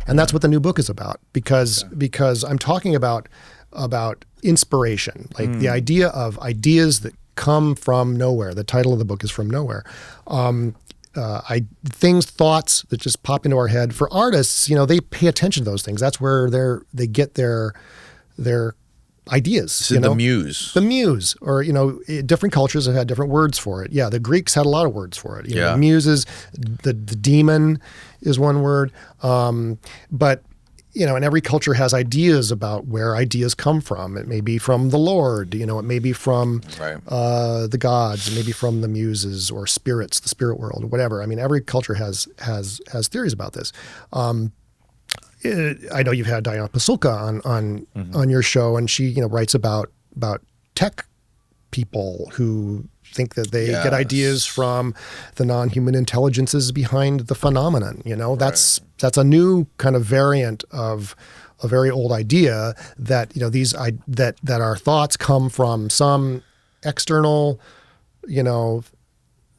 And that's what the new book is about, because I'm talking about inspiration, like the idea of ideas that come from nowhere. The title of the book is From Nowhere. Thoughts that just pop into our head. For artists, they pay attention to those things. That's where they get their ideas. So the muse. The muse, or different cultures have had different words for it. Yeah, the Greeks had a lot of words for it. The muses, the demon is one word, but. And every culture has ideas about where ideas come from. It may be from the Lord, it may be from the gods, it may be from the muses or spirits, the spirit world, or whatever. I mean, every culture has theories about this. I know you've had Diana Pasulka on your show, and she writes about tech people who think that they get ideas from the non-human intelligences behind the phenomenon. That's a new kind of variant of a very old idea that that our thoughts come from some external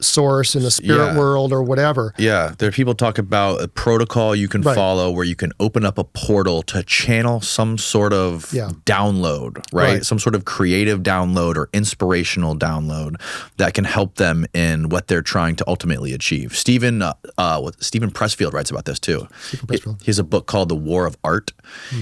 source in the spirit world or whatever. Yeah, there are people talk about a protocol you can follow where you can open up a portal to channel some sort of download, right? Some sort of creative download or inspirational download that can help them in what they're trying to ultimately achieve. Stephen Pressfield writes about this too. He has a book called The War of Art.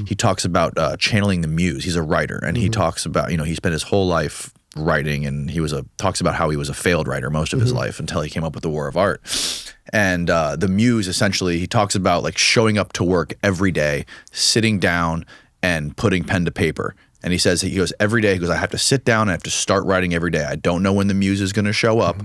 He talks about channeling the muse. He's a writer, and he talks about, he spent his whole life writing, and he talks about how he was a failed writer most of his life until he came up with The War of Art. And the muse, essentially, he talks about like showing up to work every day, sitting down and putting pen to paper. And he goes, every day, I have to sit down and I have to start writing every day. I don't know when the muse is going to show up,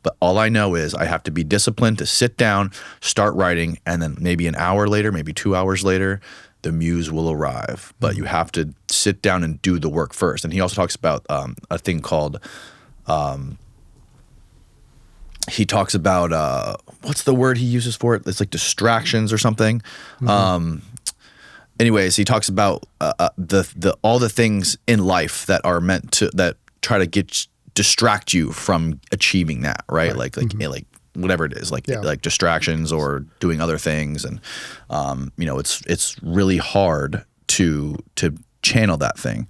but all I know is I have to be disciplined to sit down, start writing, and then maybe an hour later, maybe 2 hours later, the muse will arrive, but you have to sit down and do the work first. And he also talks about a thing called, he talks about, what's the word he uses for it? It's like distractions or something. Anyways, he talks about all the things in life that are meant to, that try to distract you from achieving that, right? Like whatever it is, like distractions or doing other things, and it's really hard to channel that thing.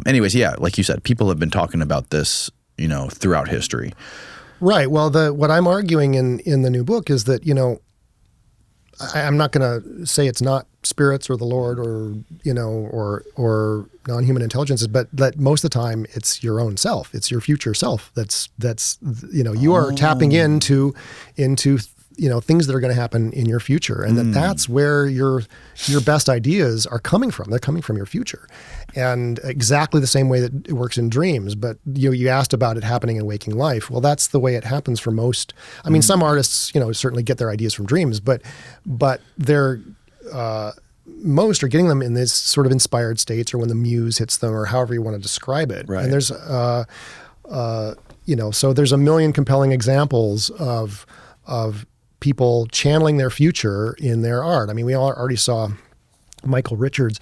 Anyways, like you said, people have been talking about this throughout history. Right. Well, what I'm arguing in the new book is that I'm not going to say it's not spirits or the Lord or or non-human intelligences, but that most of the time it's your own self, it's your future self. That's you are tapping into things that are going to happen in your future, and that's where your best ideas are coming from. They're coming from your future, and exactly the same way that it works in dreams. But you asked about it happening in waking life. Well, that's the way it happens for most. I mean, some artists certainly get their ideas from dreams, but they're most are getting them in this sort of inspired states, or when the muse hits them, or however you want to describe it. Right. And there's so there's a million compelling examples of people channeling their future in their art. I mean, we already saw Michael Richards.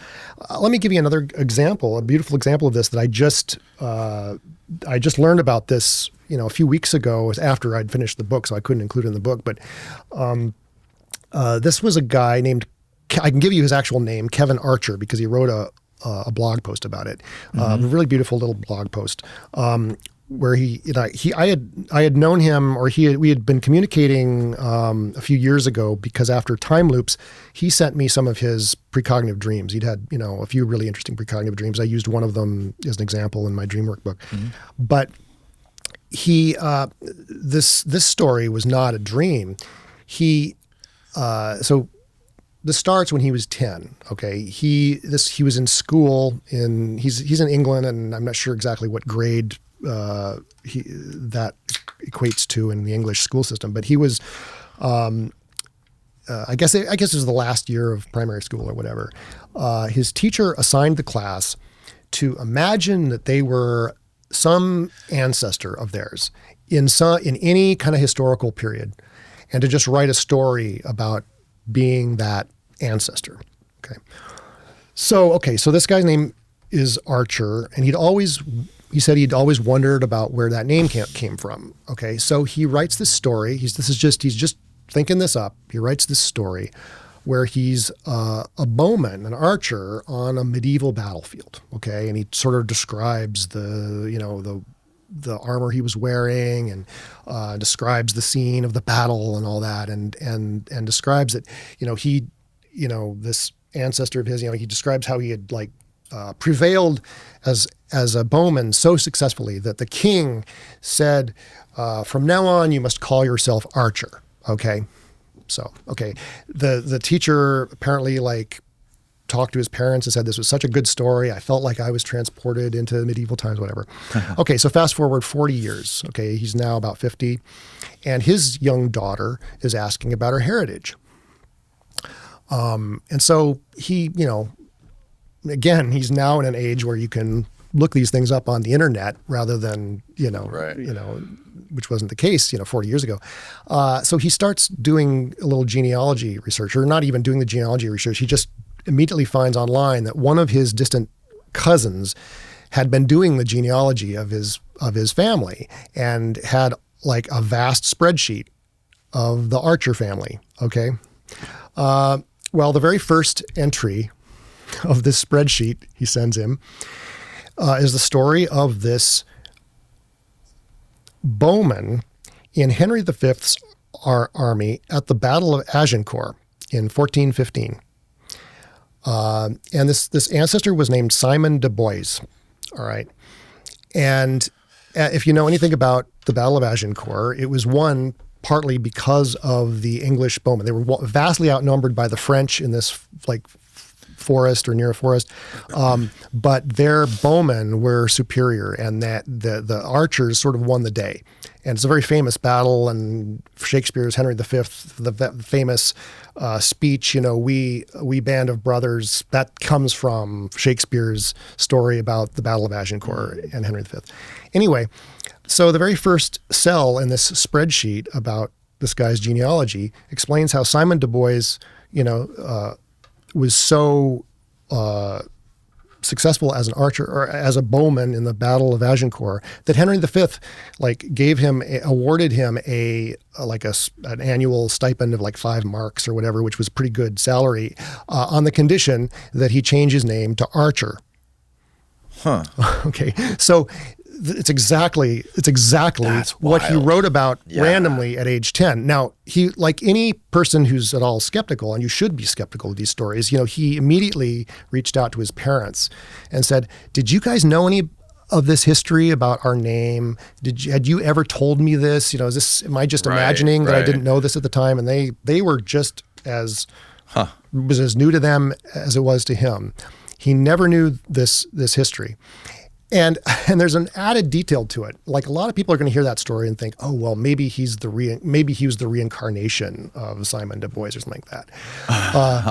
Let me give you another example, a beautiful example of this that I just learned about this, a few weeks ago after I'd finished the book, so I couldn't include it in the book. But this was a guy named, I can give you his actual name, Kevin Archer, because he wrote a blog post about it. A really beautiful little blog post. Where I had known him, or we had been communicating a few years ago, because after Time Loops, he sent me some of his precognitive dreams. He'd had a few really interesting precognitive dreams. I used one of them as an example in my dream workbook. But he this story was not a dream. So this starts when he was 10. Okay, he was in school he's in England, and I'm not sure exactly what grade that equates to in the English school system, but he was, I guess it was the last year of primary school or whatever. His teacher assigned the class to imagine that they were some ancestor of theirs in any kind of historical period, and to just write a story about being that ancestor. Okay. So this guy's name is Archer, and he said he'd always wondered about where that name came from. Okay, so he writes this story. He's just thinking this up. He writes this story where he's a bowman, an archer on a medieval battlefield. Okay, and he sort of describes the armor he was wearing, and describes the scene of the battle and all that, and describes that this ancestor of his, he describes how he had prevailed as a bowman so successfully that the king said, from now on you must call yourself Archer. Okay. So, the teacher apparently talked to his parents and said this was such a good story. I felt like I was transported into medieval times, whatever. Okay, so fast forward 40 years. Okay, he's now about 50, and his young daughter is asking about her heritage. And so he, again, he's now in an age where you can look these things up on the internet rather than, which wasn't the case, 40 years ago. So he starts doing a little genealogy research, or not even doing the genealogy research. He just immediately finds online that one of his distant cousins had been doing the genealogy of his family and had a vast spreadsheet of the Archer family. Okay. Well, the very first entry of this spreadsheet he sends him is the story of this bowman in Henry V's army at the Battle of Agincourt in 1415. And this ancestor was named Simon de Boys. All right. And if you know anything about the Battle of Agincourt, it was won partly because of the English bowmen. They were vastly outnumbered by the French in this forest or near a forest, but their bowmen were superior, and that the archers sort of won the day. And it's a very famous battle, and Shakespeare's Henry V, the famous speech, we band of brothers, that comes from Shakespeare's story about the Battle of Agincourt and Henry V. Anyway, so the very first cell in this spreadsheet about this guy's genealogy explains how Simon de Boys, was so successful as an archer or as a bowman in the Battle of Agincourt that Henry V awarded him an annual stipend of 5 marks or whatever, which was pretty good salary, on the condition that he change his name to Archer. Huh. Okay. So it's exactly what he wrote about randomly at age 10. Now, he, like any person who's at all skeptical, and you should be skeptical of these stories, he immediately reached out to his parents and said, did you guys know any of this history about our name? Had you ever told me this? Am I just imagining that I didn't know this at the time? And they were just it was as new to them as it was to him. He never knew this history. And there's an added detail to it. A lot of people are going to hear that story and think, oh, well, maybe he was the reincarnation of Simon de Boys or something like that.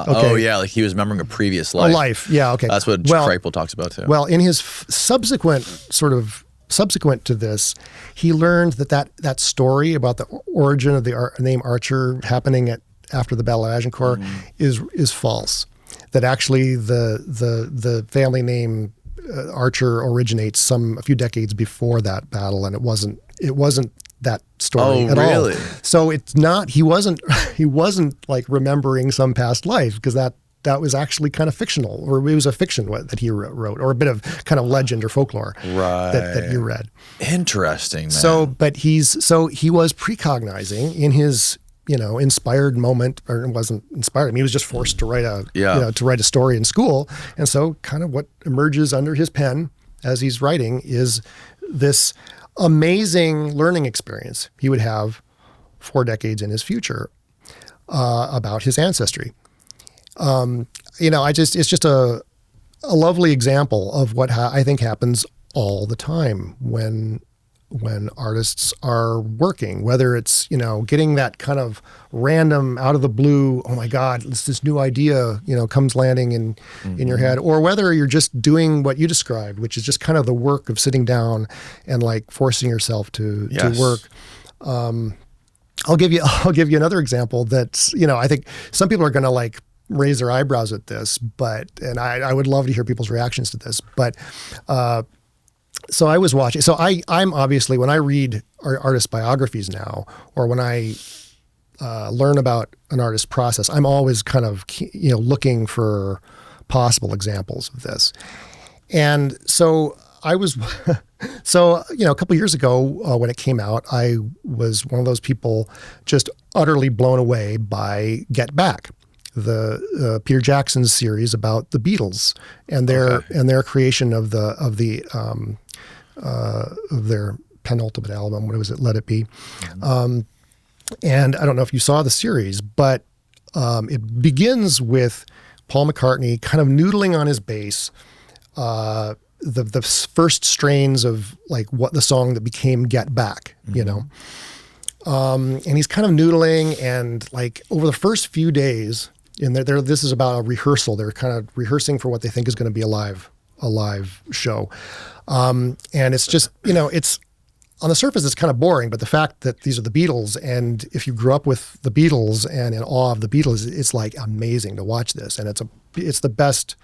Okay. Oh, yeah, he was remembering a previous life. A life, yeah, okay. That's what Kripal talks about, too. Well, in his subsequent to this, he learned that story about the origin of the name Archer happening after the Battle of Agincourt is false. That actually the family name Archer originates a few decades before that battle, and it wasn't that story at all. So it's not, he wasn't remembering some past life, because that was actually kind of fictional, or it was a fiction that he wrote, or a bit of kind of legend or folklore that you read. Interesting, man. So he was precognizing in his inspired moment, or it wasn't inspired. I mean, he was just forced to write a story in school. And so kind of what emerges under his pen as he's writing is this amazing learning experience he would have 4 decades in his future about his ancestry. It's just a lovely example of what I think happens all the time when artists are working, whether it's, getting that kind of random out of the blue, oh my God, this new idea, comes landing in your head, or whether you're just doing what you described, which is just kind of the work of sitting down and forcing yourself to work. I'll give you another example that's, I think some people are going to raise their eyebrows at this, and I would love to hear people's reactions to this, but, so I was watching. So I'm obviously, when I read artist biographies now, or when I learn about an artist's process, I'm always kind of, looking for possible examples of this. And so I was, a couple years ago when it came out, I was one of those people just utterly blown away by Get Back, the Peter Jackson's series about the Beatles and their creation of their penultimate album. What was it? Let It Be. Mm-hmm. And I don't know if you saw the series, but it begins with Paul McCartney kind of noodling on his bass, the first strains of like what the song that became Get Back, mm-hmm. And he's kind of noodling, and like over the first few days, and this is about a rehearsal. They're kind of rehearsing for what they think is going to be a live show, and it's just it's. On the surface, it's kind of boring, but the fact that these are the Beatles, and if you grew up with the Beatles and in awe of the Beatles, it's like amazing to watch this, and it's the best,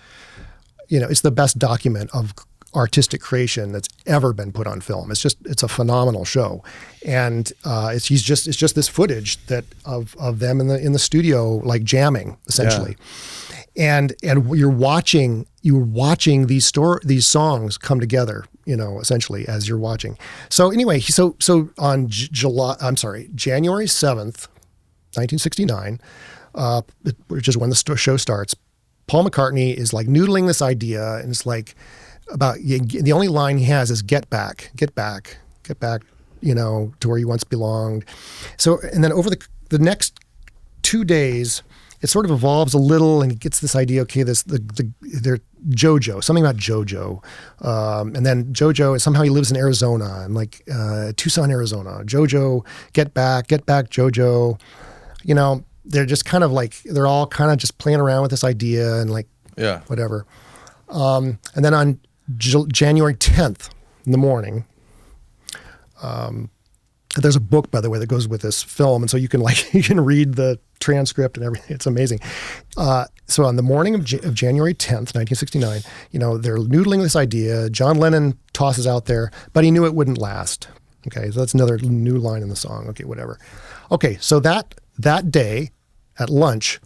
it's the best document of artistic creation that's ever been put on film. It's a phenomenal show, and it's just this footage of them in the studio like jamming essentially. Yeah. And you're watching these songs come together, essentially as you're watching. So anyway, so on January 7th, 1969, which is when the show starts, Paul McCartney is like noodling this idea, and it's like about the only line he has is get back, to where you once belonged. So, and then over the next 2 days, it sort of evolves a little, and he gets this idea. Okay, they're JoJo, something about JoJo, and then JoJo. Somehow he lives in Arizona, and like Tucson, Arizona. JoJo, get back, JoJo. They're just kind of like they're all kind of just playing around with this idea and like whatever. And then on January 10th in the morning. There's a book, by the way, that goes with this film, and so you can read the transcript and everything. It's amazing. So on the morning of January 10th, 1969, they're noodling this idea. John Lennon tosses out there, but he knew it wouldn't last. Okay, so that's another new line in the song. Okay, whatever. Okay, so that day at lunch,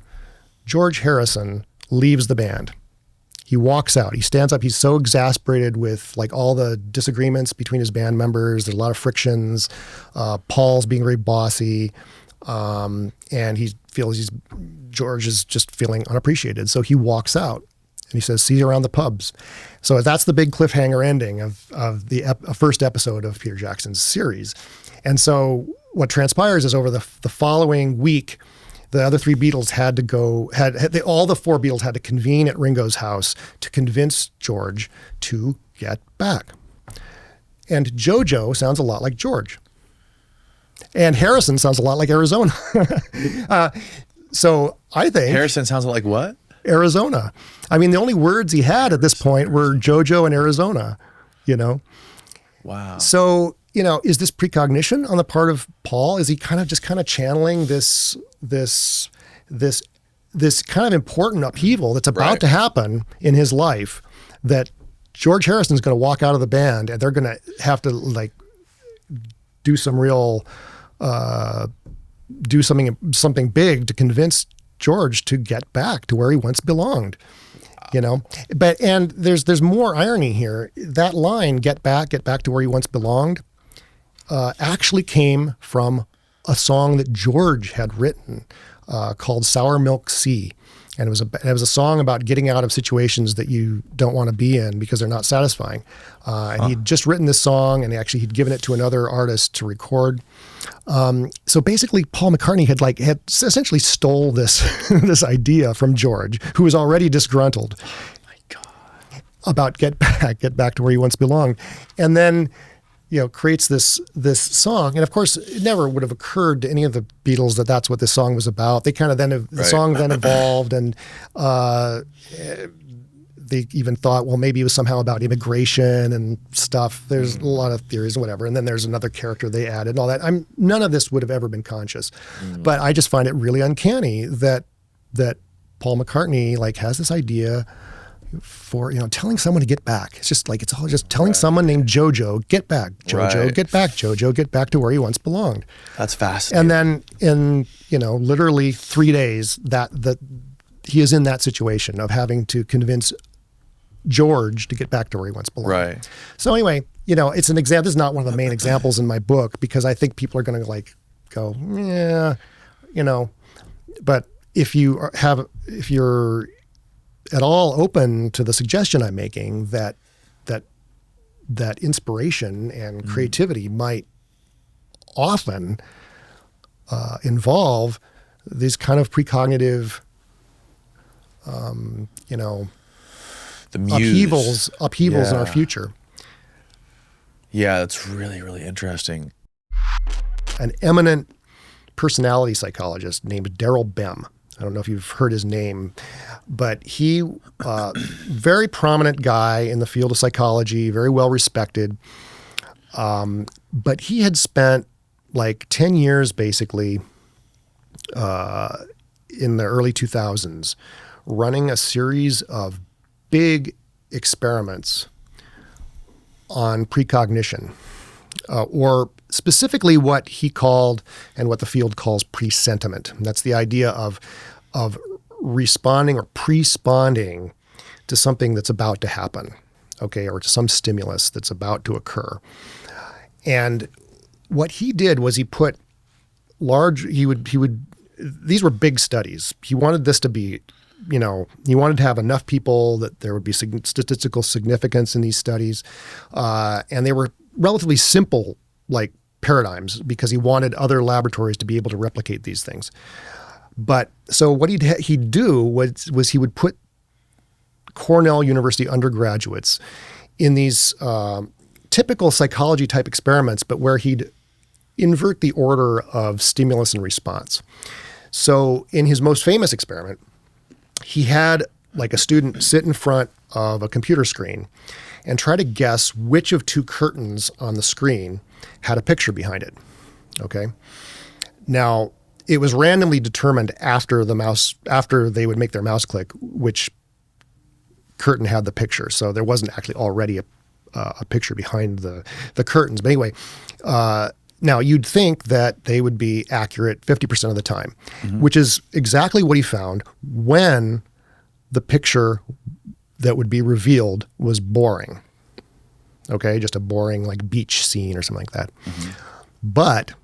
George Harrison leaves the band. He walks out. He stands up. He's so exasperated with like all the disagreements between his band members. There's a lot of frictions. Paul's being very bossy, and he feels George is just feeling unappreciated. So he walks out and he says, "See you around the pubs." So that's the big cliffhanger ending of the first episode of Peter Jackson's series. And so what transpires is over the following week, the other three Beatles had to go, all the four Beatles had to convene at Ringo's house to convince George to get back. And JoJo sounds a lot like George. And Harrison sounds a lot like Arizona. So I think... Harrison sounds like what? Arizona. I mean, the only words he had at this point were JoJo and Arizona, Wow. So... is this precognition on the part of Paul? Is he kind of channeling this kind of important upheaval that's about to happen in his life, that George Harrison's going to walk out of the band and they're going to have to like do some real, do something big to convince George to get back to where he once belonged. But there's more irony here. That line, get back to where you once belonged, actually came from a song that George had written called Sour Milk Sea. And it was a song about getting out of situations that you don't want to be in because they're not satisfying. And he'd just written this song, and he'd given it to another artist to record. So basically, Paul McCartney had essentially stole this idea from George, who was already disgruntled. Oh my God. About get back to where you once belonged, and then creates this song. And of course, it never would have occurred to any of the Beatles that that's what this song was about. They kind of the song then evolved, and they even thought, well, maybe it was somehow about immigration and stuff. There's a lot of theories and whatever. And then there's another character they added and all that. None of this would have ever been conscious. But I just find it really uncanny that Paul McCartney has this idea, for, telling someone to get back. It's just like, it's all just telling someone named Jojo, get back, Jojo, get back, Jojo, get back to where you once belonged. That's fascinating. And then in, literally 3 days that he is in that situation of having to convince George to get back to where he once belonged. Right. So anyway, it's an example. This is not one of the main examples in my book because I think people are going to go, yeah, but if you're at all open to the suggestion I'm making that inspiration and creativity might often involve these kind of precognitive, the Muse. upheavals in our future. Yeah, that's really, really interesting. An eminent personality psychologist named Daryl Bem. I don't know if you've heard his name, but he, very prominent guy in the field of psychology, very well respected. But he had spent like 10 years basically in the early 2000s running a series of big experiments on precognition, or specifically what he called and what the field calls presentiment. And that's the idea of responding or pre-sponding to something that's about to happen, okay, or to some stimulus that's about to occur. And what he did was he put these were big studies. He wanted this to be, he wanted to have enough people that there would be statistical significance in these studies. And they were relatively simple, like paradigms, because he wanted other laboratories to be able to replicate these things. But so what he'd do was he would put Cornell University undergraduates in these typical psychology type experiments, but where he'd invert the order of stimulus and response. So in his most famous experiment, he had like a student sit in front of a computer screen and try to guess which of two curtains on the screen had a picture behind it. Okay. Now, it was randomly determined after they would make their mouse click, which curtain had the picture. So there wasn't actually already a picture behind the curtains. But anyway, now you'd think that they would be accurate 50% of the time, which is exactly what he found when the picture that would be revealed was boring. Okay, just a boring like beach scene or something like that. But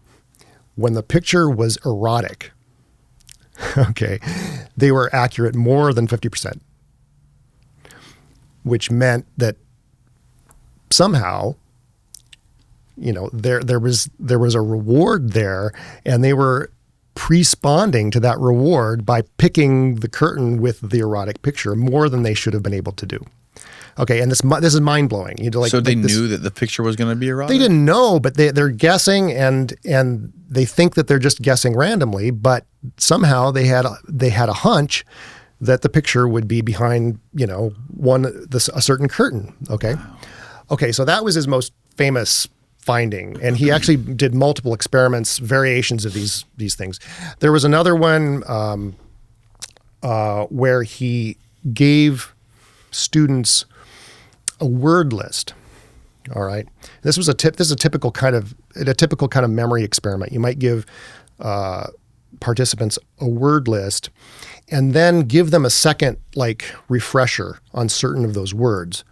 when the picture was erotic, okay, they were accurate more than 50%, which meant that somehow, there was a reward there, and they were pre-sponding to that reward by picking the curtain with the erotic picture more than they should have been able to do. Okay, and this is mind-blowing. So they knew that the picture was going to be erotic? They didn't know, but they're guessing, and they think that they're just guessing randomly, but somehow they had a hunch that the picture would be behind, a certain curtain. Okay. Wow. Okay, so that was his most famous finding, and he actually did multiple experiments, variations of these things. There was another one where he gave students a word list. All right, this is a typical kind of memory experiment. You might give participants a word list, and then give them a second refresher on certain of those words,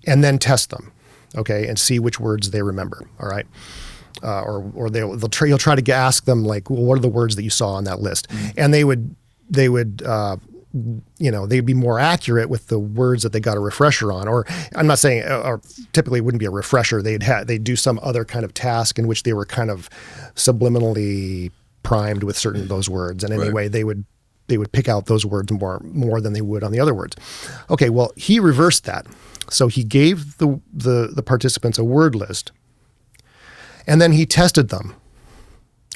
and then test them. Okay, and see which words they remember. All right, or you'll try to ask them well, what are the words that you saw on that list, and they would they'd be more accurate with the words that they got a refresher on. Or I'm not saying, or typically it wouldn't be a refresher. They'd do some other kind of task in which they were kind of subliminally primed with certain of those words, and anyway they would pick out those words more than they would on the other words. Okay, well he reversed that. So he gave the participants a word list, and then he tested them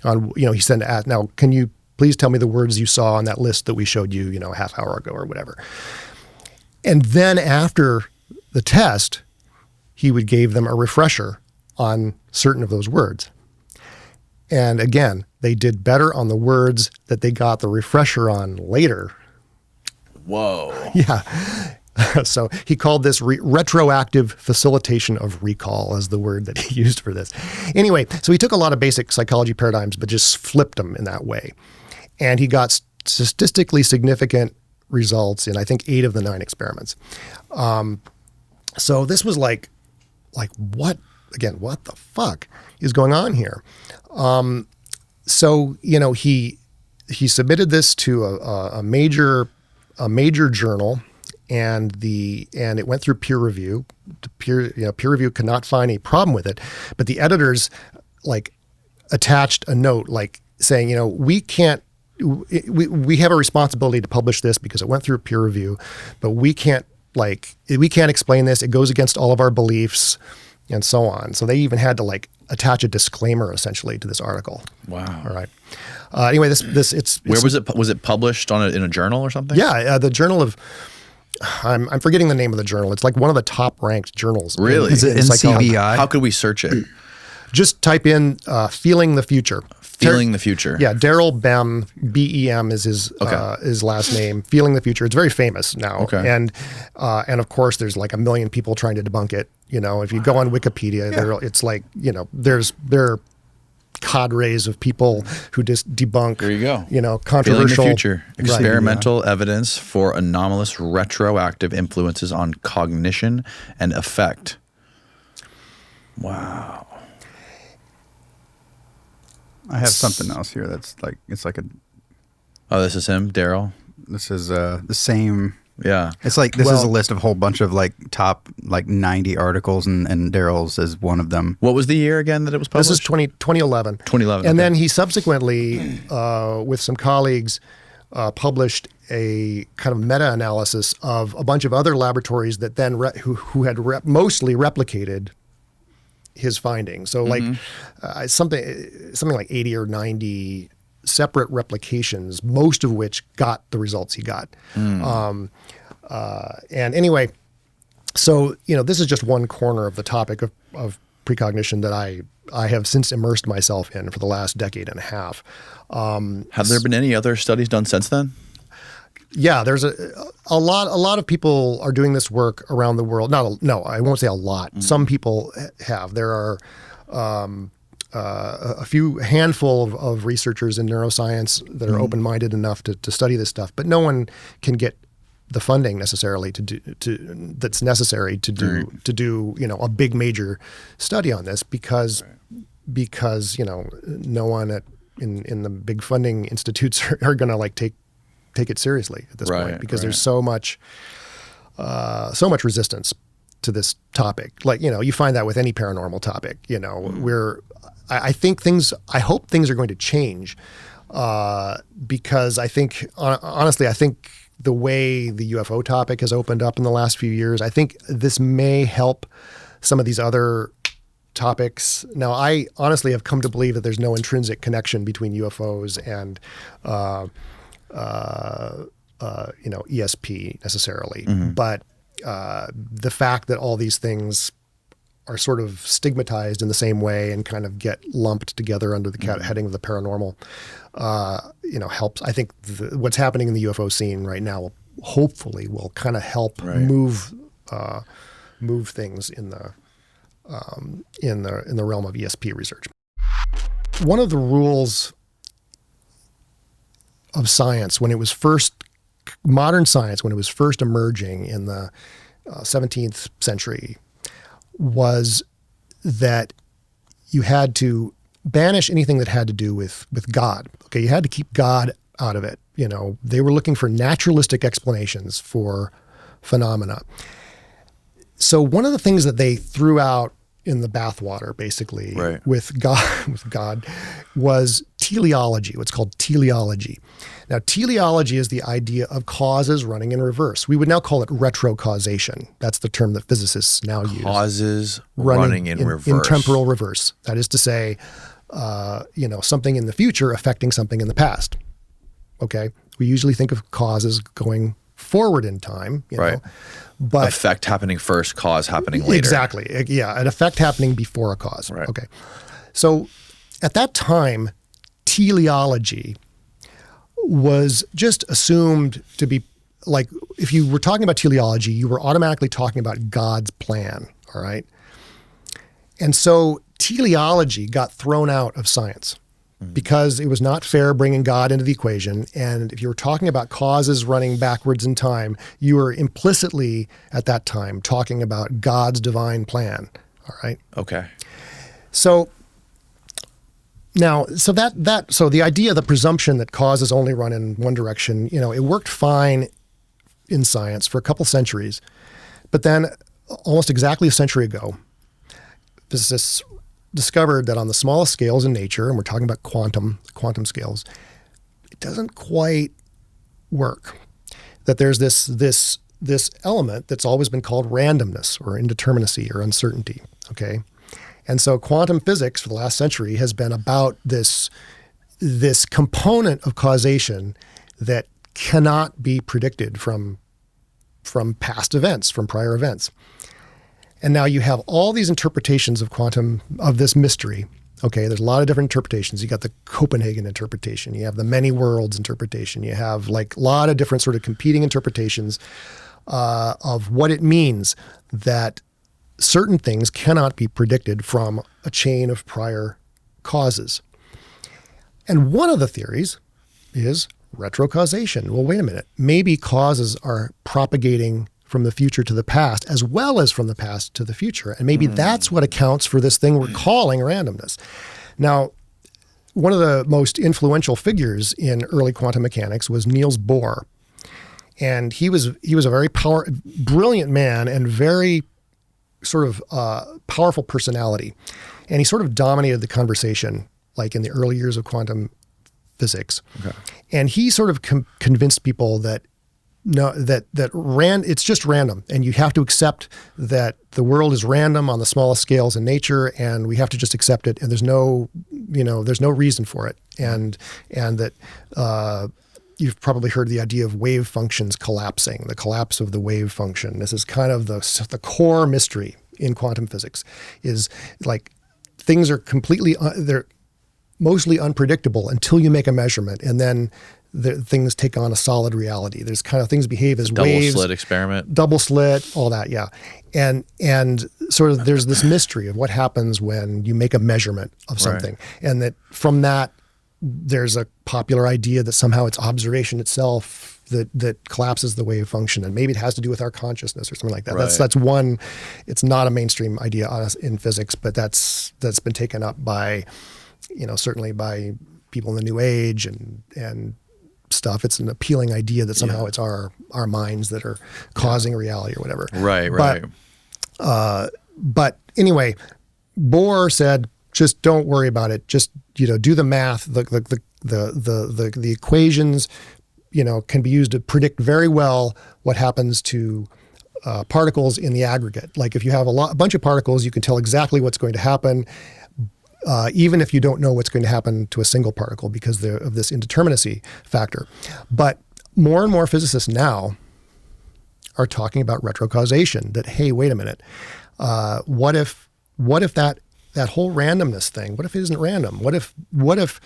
on, he said, now, can you please tell me the words you saw on that list that we showed you, a half hour ago or whatever. And then after the test, he would give them a refresher on certain of those words. And again, they did better on the words that they got the refresher on later. Whoa. Yeah. So he called this retroactive facilitation of recall as the word that he used for this. Anyway, so he took a lot of basic psychology paradigms, but just flipped them in that way. And he got statistically significant results in, I think, 8 of the 9 experiments. So this was like what the fuck is going on here? So, he submitted this to a major journal, and it went through peer review. Peer review could not find a problem with it, but the editors attached a note saying, we can't. We have a responsibility to publish this because it went through peer review, but we can't explain this. It goes against all of our beliefs, and so on. So they even had to attach a disclaimer essentially to this article. Wow. All right. Anyway, it's where was it? Was it published in a journal or something? Yeah, the Journal of. I'm forgetting the name of the journal. It's one of the top ranked journals. Really? Is it NCBI? How could we search it? Just type in "Feeling the Future." Feeling the Future. Yeah, Daryl Bem, B-E-M is his last name. Feeling the Future. It's very famous now. Okay. And of course, there's 1 million people trying to debunk it. If you go on Wikipedia, there are cadres of people who just debunk. There you go. Controversial. Feeling the Future. Experimental evidence for anomalous retroactive influences on cognition and affect. Wow. I have something else here that's it's like a. Oh, this is him, Daryl. This is the same. Yeah. It's this is a list of a whole bunch of top 90 articles, and Daryl's is one of them. What was the year again that it was published? This is 2011. 2011. And then he subsequently, with some colleagues, published a kind of meta-analysis of a bunch of other laboratories that then who had mostly replicated his findings. So something like 80 or 90 separate replications, most of which got the results he got. And anyway, so this is just one corner of the topic of precognition that I have since immersed myself in for the last decade and a half. Have there been any other studies done since then? Yeah, there's a lot of people are doing this work around the world. No, I won't say a lot. Some people have. There are a handful of researchers in neuroscience that are open-minded enough to study this stuff, but no one can get the funding necessarily that's necessary to do a big major study on this because no one in the big funding institutes are going to take it seriously at this point because there's so much resistance to this topic. You find that with any paranormal topic. I hope things are going to change because I think honestly, I think the way the UFO topic has opened up in the last few years, I think this may help some of these other topics. Now, I honestly have come to believe that there's no intrinsic connection between UFOs and ESP necessarily, but the fact that all these things are sort of stigmatized in the same way and kind of get lumped together under the heading of the paranormal, helps. I think what's happening in the UFO scene right now hopefully will kind of help move things in the realm of ESP research. One of the rules of science modern science when it was first emerging in the 17th century was that you had to banish anything that had to do with God. Okay, you had to keep God out of it. They were looking for naturalistic explanations for phenomena. So one of the things that they threw out in the bathwater, basically, with God, was teleology, what's called teleology. Now, teleology is the idea of causes running in reverse. We would now call it retrocausation. That's the term that physicists now use. Causes running in reverse. In temporal reverse. That is to say, something in the future affecting something in the past. Okay? We usually think of causes going forward in time, you know. But effect happening first, cause happening later. Exactly. Yeah, an effect happening before a cause. Right. Okay. So at that time, teleology was just assumed to be like if you were talking about teleology, you were automatically talking about God's plan, all right? And so teleology got thrown out of science because it was not fair bringing God into the equation. And if you were talking about causes running backwards in time, you were implicitly at that time talking about God's divine plan, all right? Okay. So now, so the idea, the presumption that causes only run in one direction, it worked fine in science for a couple centuries. But then almost exactly a century ago, physicists discovered that on the smallest scales in nature, and we're talking about quantum scales, it doesn't quite work. That there's this element that's always been called randomness or indeterminacy or uncertainty, okay? And so quantum physics for the last century has been about this component of causation that cannot be predicted from past events, from prior events. And now you have all these interpretations of quantum, of this mystery. Okay, there's a lot of different interpretations. You got the Copenhagen interpretation. You have the many worlds interpretation. You have like a lot of different sort of competing interpretations of what it means that certain things cannot be predicted from a chain of prior causes. And one of the theories is retrocausation. Well, wait a minute. Maybe causes are propagating from the future to the past, as well as from the past to the future. And maybe that's what accounts for this thing we're calling randomness. Now, one of the most influential figures in early quantum mechanics was Niels Bohr. And he was a very brilliant man and very sort of powerful personality. And he sort of dominated the conversation, like in the early years of quantum physics. Okay. And he sort of convinced people that it's just random, and you have to accept that the world is random on the smallest scales in nature, and we have to just accept it, and there's no reason for it, and that you've probably heard the idea of wave functions collapsing, the collapse of the wave function. This is kind of the core mystery in quantum physics, is like things are they're mostly unpredictable until you make a measurement, and then things take on a solid reality. There's kind of things behave as waves. Double slit experiment. Double slit, all that, yeah. And sort of there's this mystery of what happens when you make a measurement of something. Right. And that from that, there's a popular idea that somehow it's observation itself that collapses the wave function. And maybe it has to do with our consciousness or something like that. Right. That's one, it's not a mainstream idea in physics, but that's been taken up by, certainly by people in the New Age and stuff. It's an appealing idea that somehow it's our minds that are causing reality or whatever. Right. But anyway, Bohr said, just don't worry about it. Just do the math. The equations, can be used to predict very well what happens to particles in the aggregate. Like if you have a bunch of particles, you can tell exactly what's going to happen. Even if you don't know what's going to happen to a single particle because of this indeterminacy factor. But more and more physicists now are talking about retrocausation, that, hey, wait a minute, what if that whole randomness thing, what if it isn't random? What if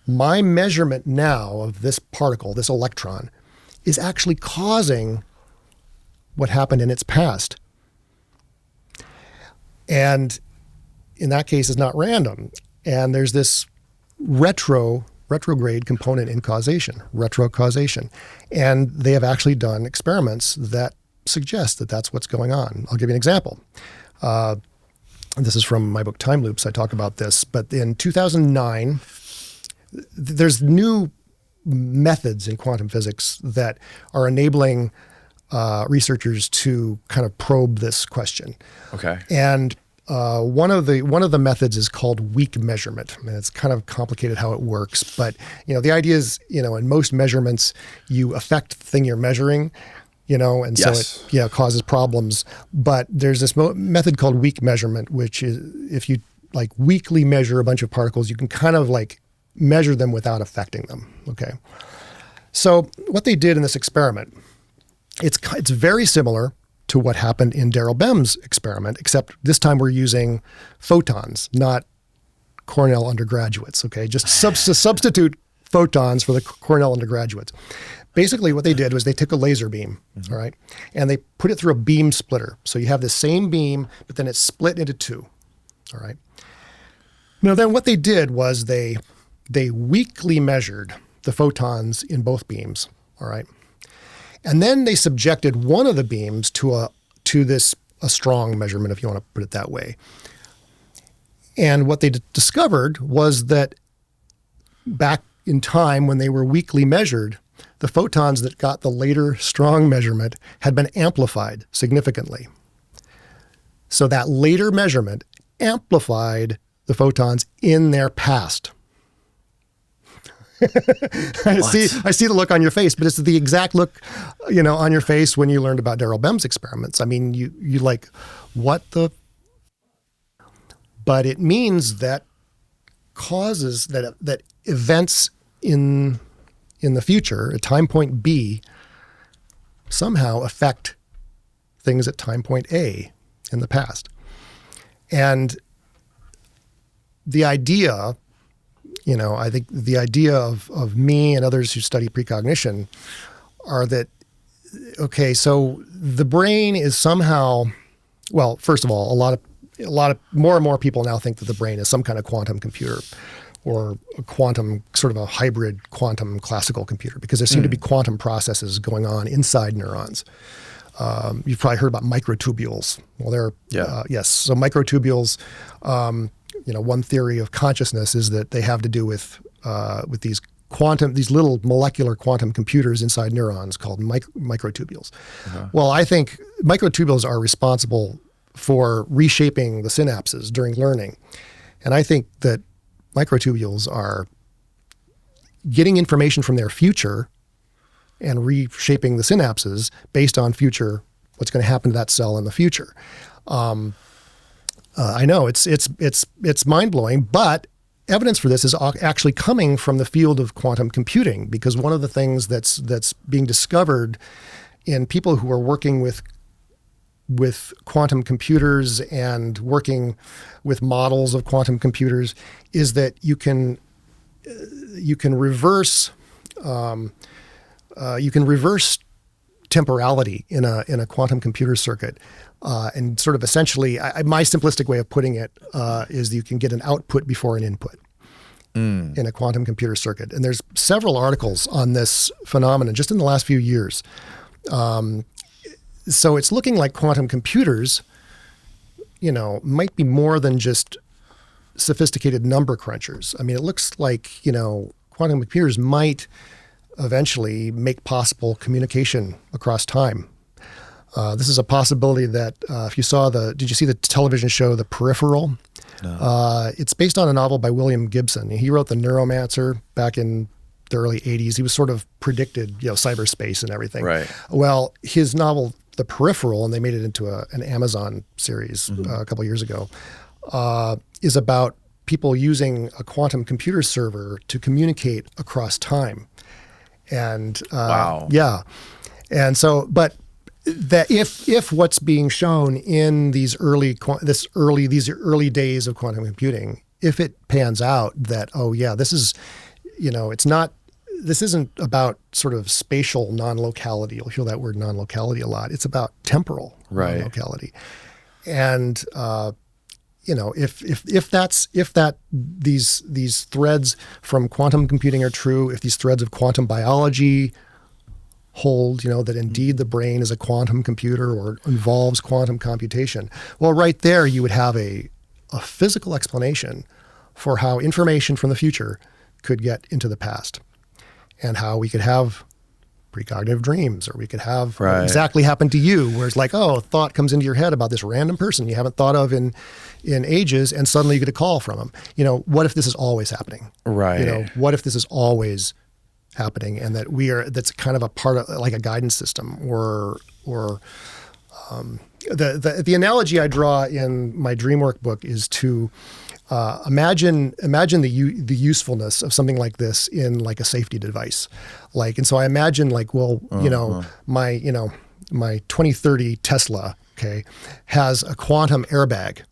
my measurement now of this particle, this electron, is actually causing what happened in its past? And in that case, is not random. And there's this retrograde component in causation, retrocausation. And they have actually done experiments that suggest that that's what's going on. I'll give you an example. This is from my book, Time Loops. I talk about this. But in 2009, there's new methods in quantum physics that are enabling researchers to kind of probe this question. Okay. And one of the methods is called weak measurement. I mean, it's kind of complicated how it works, but the idea is, in most measurements, you affect the thing you're measuring, and so it causes problems. But there's this method called weak measurement, which is if you like weakly measure a bunch of particles, you can kind of like measure them without affecting them. Okay. So what they did in this experiment, it's very similar to what happened in Daryl Bem's experiment, except this time we're using photons, not Cornell undergraduates, okay? Just substitute photons for the Cornell undergraduates. basically what they did was they took a laser beam, all right, and they put it through a beam splitter. So you have the same beam, but then it's split into two, all right. Now then what they did was they weakly measured the photons in both beams, all right. And then they subjected one of the beams to a strong measurement, if you want to put it that way. And what they discovered was that back in time when they were weakly measured, the photons that got the later strong measurement had been amplified significantly. So that later measurement amplified the photons in their past. I see the look on your face, but it's the exact look, on your face when you learned about Daryl Bem's experiments. I mean, you like, what the? But it means that causes that events in the future at time point B somehow affect things at time point A in the past. And the idea, I think the idea of me and others who study precognition are that, okay, so the brain is somehow, well, first of all, a lot of more and more people now think that the brain is some kind of quantum computer or a quantum, sort of a hybrid quantum classical computer, because there seem to be quantum processes going on inside neurons. You've probably heard about microtubules. Well, yes. So microtubules, one theory of consciousness is that they have to do with these little molecular quantum computers inside neurons called microtubules. Uh-huh. Well, I think microtubules are responsible for reshaping the synapses during learning. And I think that microtubules are getting information from their future and reshaping the synapses based on what's going to happen to that cell in the future. I know it's mind-blowing, but evidence for this is actually coming from the field of quantum computing, because one of the things that's being discovered in people who are working with quantum computers and working with models of quantum computers is that you can reverse temporality in a quantum computer circuit, and sort of essentially, my simplistic way of putting it is that you can get an output before an input in a quantum computer circuit. And there's several articles on this phenomenon just in the last few years. So it's looking like quantum computers, might be more than just sophisticated number crunchers. I mean, it looks like, quantum computers might eventually make possible communication across time. This is a possibility that if you saw did you see the television show, The Peripheral? No. It's based on a novel by William Gibson. He wrote The Neuromancer back in the early 80s. He was sort of predicted, cyberspace and everything. Right. Well, his novel, The Peripheral, and they made it into an Amazon series a couple years ago, is about people using a quantum computer server to communicate across time. And wow. Yeah. And so, but that if what's being shown in these early days of quantum computing, if it pans out that, this is, this isn't about sort of spatial non-locality. You'll hear that word non-locality a lot. It's about temporal non-locality. And if these threads from quantum computing are true, if these threads of quantum biology hold, that indeed the brain is a quantum computer or involves quantum computation, well, right there you would have a physical explanation for how information from the future could get into the past, and how we could have precognitive dreams, or we could have what exactly happened to you, where it's like, a thought comes into your head about this random person you haven't thought of in ages, and suddenly you get a call from them. What if this is always happening? Right. What if this is always happening, and that's kind of a part of like a guidance system, or the analogy I draw in my dream workbook is to imagine the usefulness of something like this in like a safety device, and so I imagine my 2030 Tesla, has a quantum airbag,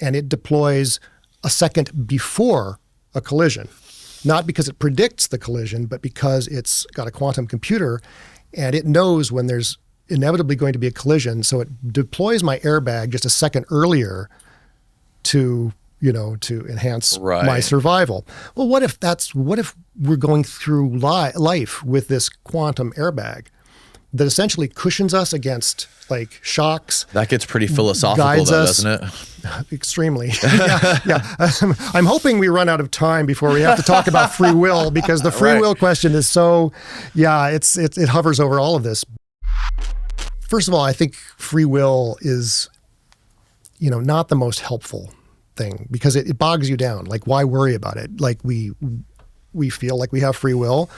and it deploys a second before a collision. not because it predicts the collision, but because it's got a quantum computer and it knows when there's inevitably going to be a collision. So it deploys my airbag just a second earlier to enhance my survival. Well, what if we're going through life with this quantum airbag that essentially cushions us against like shocks? That gets pretty philosophical, though, doesn't it? Extremely. Yeah. I'm hoping we run out of time before we have to talk about free will, because the free will question is so, it hovers over all of this. First of all, I think free will is, not the most helpful thing, because it bogs you down. Like, why worry about it? Like, we feel like we have free will.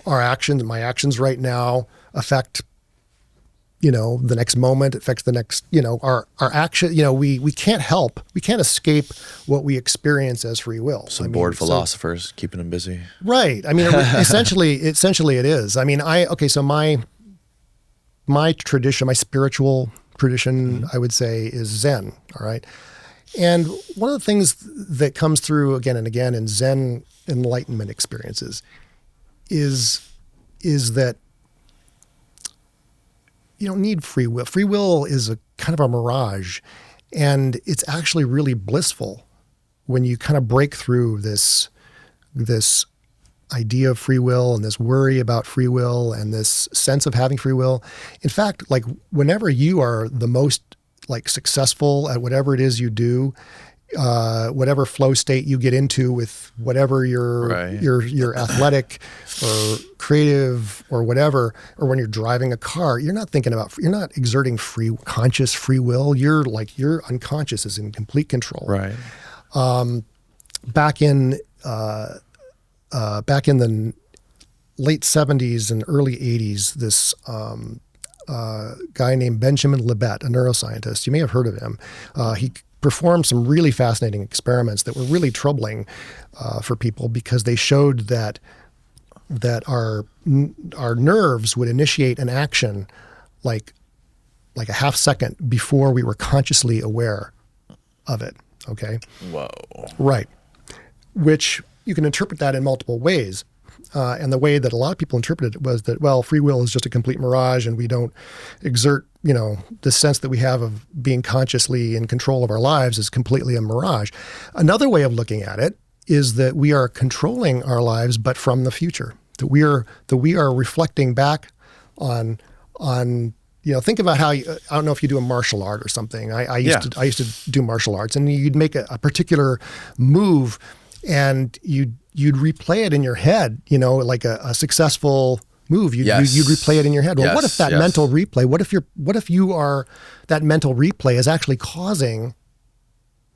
My actions right now affect, the next moment, affects the next, our action, we can't escape what we experience as free will. Some bored philosophers keeping them busy. Right. I mean, essentially it is. I mean, so my tradition, my spiritual tradition, I would say, is Zen. All right. And one of the things that comes through again and again in Zen enlightenment experiences is that you don't need free will. Free will is a kind of a mirage, and it's actually really blissful when you kind of break through this idea of free will and this worry about free will and this sense of having free will. In fact, like, whenever you are the most like successful at whatever it is you do, whatever flow state you get into with whatever your athletic or creative or whatever, or when you're driving a car, you're not exerting conscious free will. Your unconscious is in complete control. Right. Back in the late 70s and early 80s, this guy named Benjamin Libet, a neuroscientist, you may have heard of him. He performed some really fascinating experiments that were really troubling for people, because they showed that our nerves would initiate an action like a half second before we were consciously aware of it. Okay. Whoa. Right. Which you can interpret that in multiple ways. And the way that a lot of people interpreted it was that, well, free will is just a complete mirage, and we don't exert, the sense that we have of being consciously in control of our lives is completely a mirage. Another way of looking at it is that we are controlling our lives, but from the future. That we are reflecting back on think about how I don't know if you do a martial art or something. I used to do martial arts, and you'd make a particular move, and you'd replay it in your head, like a successful move. You'd replay it in your head. Well, what if that mental replay? What if that mental replay is actually causing?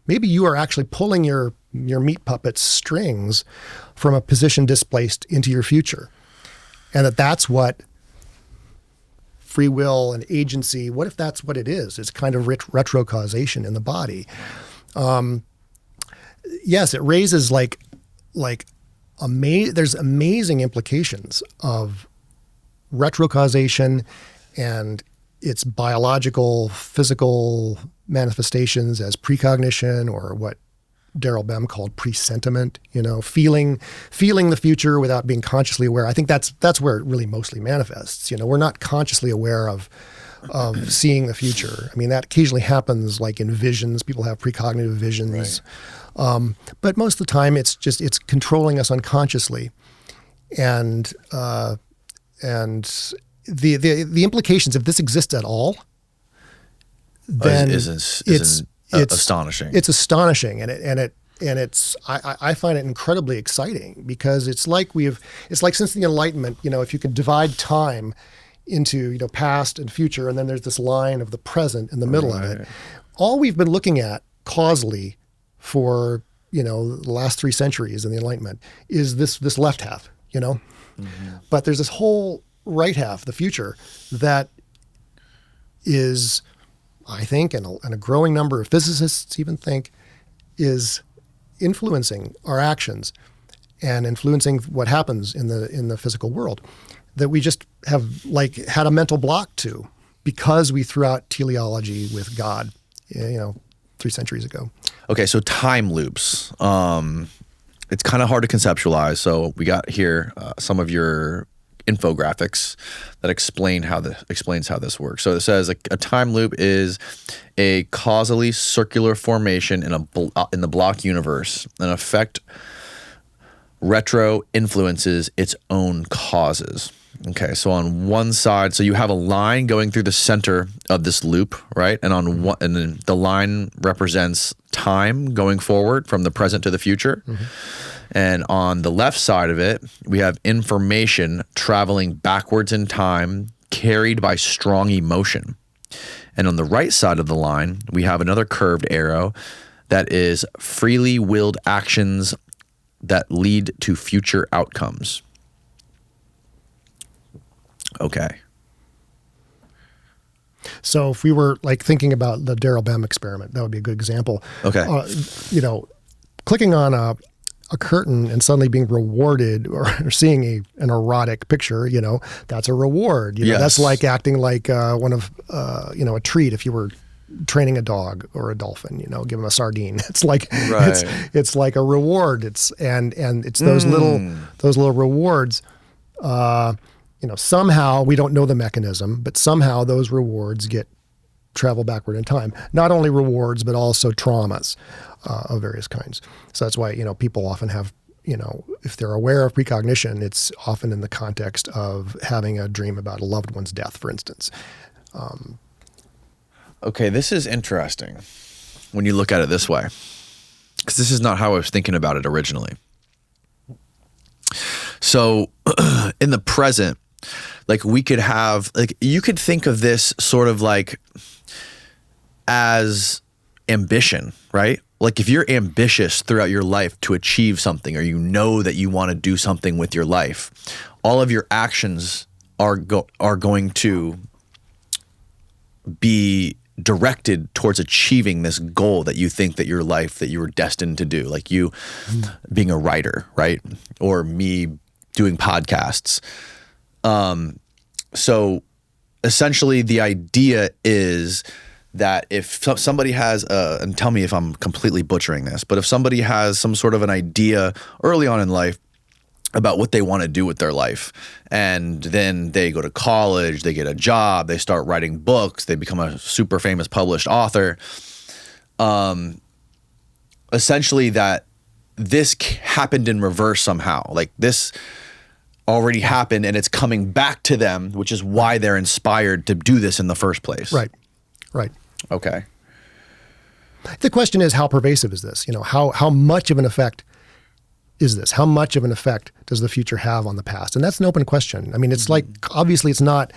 Maybe you are actually pulling your meat puppet's strings from a position displaced into your future, and that's what free will and agency. What if that's what it is? It's kind of retrocausation in the body. Yes, it raises there's amazing implications of retrocausation and its biological, physical manifestations as precognition, or what Daryl Bem called presentiment. Feeling the future without being consciously aware. I think that's where it really mostly manifests. We're not consciously aware of seeing the future. I mean, that occasionally happens, like in visions. People have precognitive visions. Right. But most of the time, it's controlling us unconsciously, and the implications, if this exists at all, then it's astonishing. It's astonishing, and I find it incredibly exciting, because it's like since the Enlightenment, if you could divide time into past and future, and then there's this line of the present in the middle of it. All we've been looking at causally for the last 3 centuries in the Enlightenment is this left half, but there's this whole right half, the future, that is, I think, and a growing number of physicists even think, is influencing our actions and influencing what happens in the physical world, that we just have had a mental block to, because we threw out teleology with God, 3 centuries ago. Okay, so time loops. it's kind of hard to conceptualize. So we got here some of your infographics that explains how this works. So it says a time loop is a causally circular formation in the block universe. An effect retro influences its own causes. Okay, so on one side, so you have a line going through the center of this loop, right? And and then the line represents time going forward from the present to the future. Mm-hmm. And on the left side of it, we have information traveling backwards in time, carried by strong emotion. And on the right side of the line, we have another curved arrow that is freely willed actions that lead to future outcomes. Okay. So if we were like thinking about the Daryl Bem experiment, that would be a good example. Okay. Clicking on a curtain and suddenly being rewarded or seeing an erotic picture, that's a reward. Yes. That's like acting like a treat if you were training a dog or a dolphin, give them a sardine. It's like it's like a reward. It's those little rewards. Somehow we don't know the mechanism, but somehow those rewards travel backward in time. Not only rewards, but also traumas of various kinds. So that's why, people often have, if they're aware of precognition, it's often in the context of having a dream about a loved one's death, for instance. Okay, this is interesting when you look at it this way, because this is not how I was thinking about it originally. So in the present, like we could have, like you could think of this sort of like as ambition, right? Like if you're ambitious throughout your life to achieve something, or that you want to do something with your life, all of your actions are going to be directed towards achieving this goal that you think that your life that you were destined to do, like you being a writer, right? Or me doing podcasts. So essentially the idea is that if somebody has and tell me if I'm completely butchering this, but if somebody has some sort of an idea early on in life about what they want to do with their life, and then they go to college, they get a job, they start writing books, they become a super famous published author, essentially that this happened in reverse somehow. Like this already happened and it's coming back to them, which is why they're inspired to do this in the first place. Right. Okay. The question is, how pervasive is this? How much of an effect is this? How much of an effect does the future have on the past? And that's an open question. I mean, it's like, obviously it's not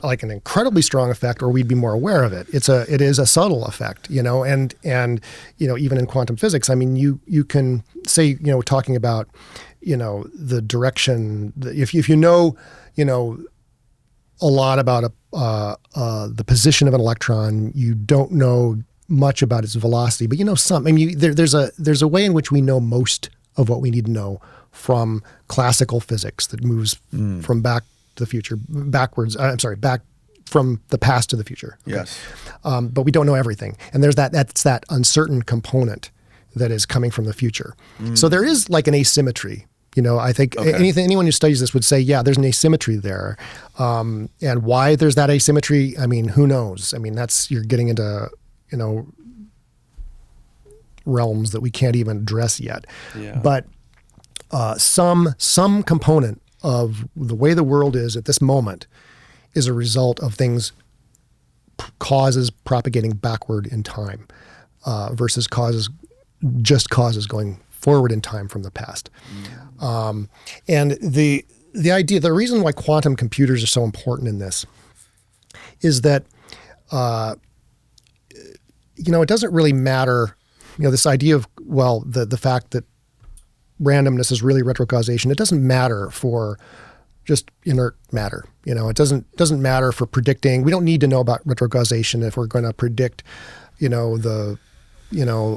like an incredibly strong effect, or we'd be more aware of it. It is a subtle effect, and even in quantum physics, I mean, you can say, talking about, the direction, if you know, a lot about the position of an electron, you don't know much about its velocity, but some. I mean, there's a way in which we know most of what we need to know from classical physics that moves from back to the future, back from the past to the future. Okay? Yes. But we don't know everything. And that's that uncertain component that is coming from the future. So there is like an asymmetry. I think anyone who studies this would say, yeah, there's an asymmetry there. And why there's that asymmetry, I mean, who knows? I mean, you're getting into, realms that we can't even address yet. Yeah. But some component of the way the world is at this moment is a result of causes propagating backward in time versus causes going forward in time from the past. And the reason why quantum computers are so important in this is that, it doesn't really matter, this idea of, the fact that randomness is really retrocausation, it doesn't matter for just inert matter. It doesn't matter for predicting. We don't need to know about retrocausation if we're going to predict, the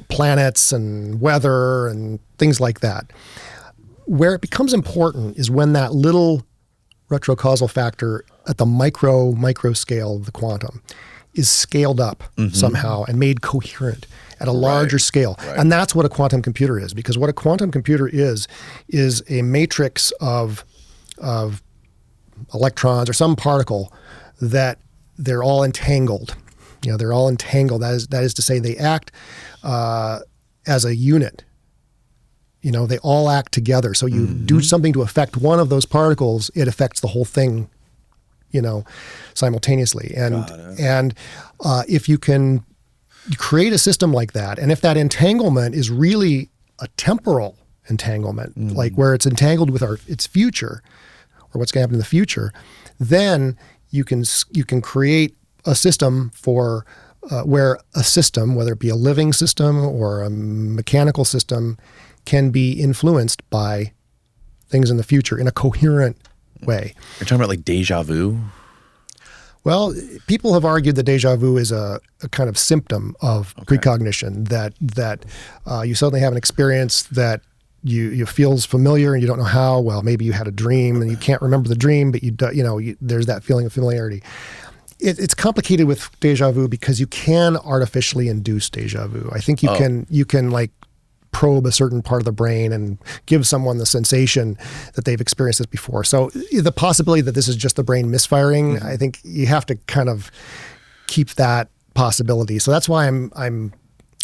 planets and weather and things like that. Where it becomes important is when that little retrocausal factor at the micro scale of the quantum is scaled up somehow and made coherent at a larger scale. Right. And that's what a quantum computer is, because what a quantum computer is a matrix of electrons or some particle that they're all entangled. They're all entangled. That is to say, they act as a unit. They all act together. So you do something to affect one of those particles, it affects the whole thing, simultaneously. And if you can create a system like that, and if that entanglement is really a temporal entanglement, like where it's entangled with its future, or what's going to happen in the future, then you can create a system for where a system, whether it be a living system or a mechanical system, can be influenced by things in the future in a coherent way. You're talking about like deja vu? Well, people have argued that deja vu is a kind of symptom of precognition, that you suddenly have an experience that you feels familiar and you don't know how. Well, maybe you had a dream and you can't remember the dream, but there's that feeling of familiarity. It's complicated with deja vu because you can artificially induce deja vu. I think you can like probe a certain part of the brain and give someone the sensation that they've experienced this before. So the possibility that this is just the brain misfiring, I think you have to kind of keep that possibility. So that's why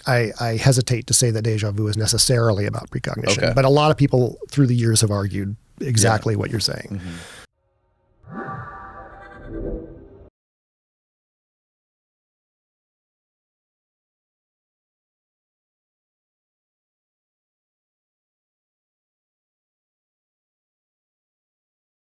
I hesitate to say that deja vu is necessarily about precognition. Okay. But a lot of people through the years have argued exactly what you're saying. Mm-hmm.